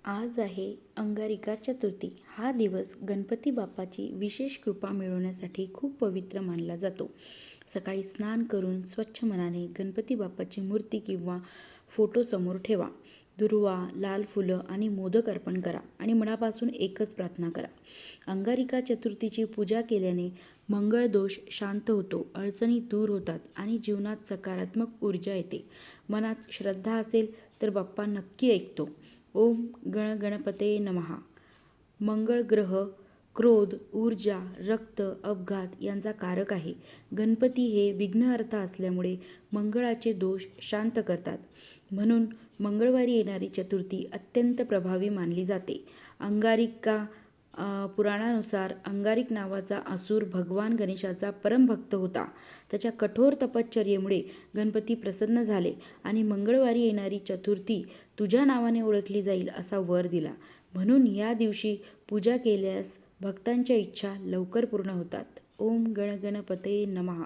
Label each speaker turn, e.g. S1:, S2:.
S1: आज आहे अंगारिका चतुर्थी. हा दिवस गणपती बाप्पाची विशेष कृपा मिळवण्यासाठी खूप पवित्र मानला जातो. सकाळी स्नान करून स्वच्छ मनाने गणपती बाप्पाची मूर्ती किंवा फोटो समोर ठेवा. दुर्वा, लाल फुलं आणि मोदक अर्पण करा आणि मनापासून एकच प्रार्थना करा. अंगारिका चतुर्थीची पूजा केल्याने मंगळ दोष शांत होतो, अडचणी दूर होतात आणि जीवनात सकारात्मक ऊर्जा येते. मनात श्रद्धा असेल तर बाप्पा नक्की ऐकतो. ओम गण गणपते नमः. मंगळ ग्रह क्रोध, ऊर्जा, रक्त, अपघात यांचा कारक आहे. गणपती हे विघ्नहर्ता असल्यामुळे मंगळाचे दोष शांत करतात. म्हणून मंगळवारी येणारी चतुर्थी अत्यंत प्रभावी मानली जाते. अंगारिका पुराणानुसार अंगारिक नावाचा असुर भगवान गणेशाचा परमभक्त होता. त्याच्या कठोर तपश्चर्येमुळे गणपती प्रसन्न झाले आणि मंगळवारी येणारी चतुर्थी तुझ्या नावाने ओळखली जाईल असा वर दिला. म्हणून या दिवशी पूजा केल्यास भक्तांच्या इच्छा लवकर पूर्ण होतात. ओम गण गणपते नमः.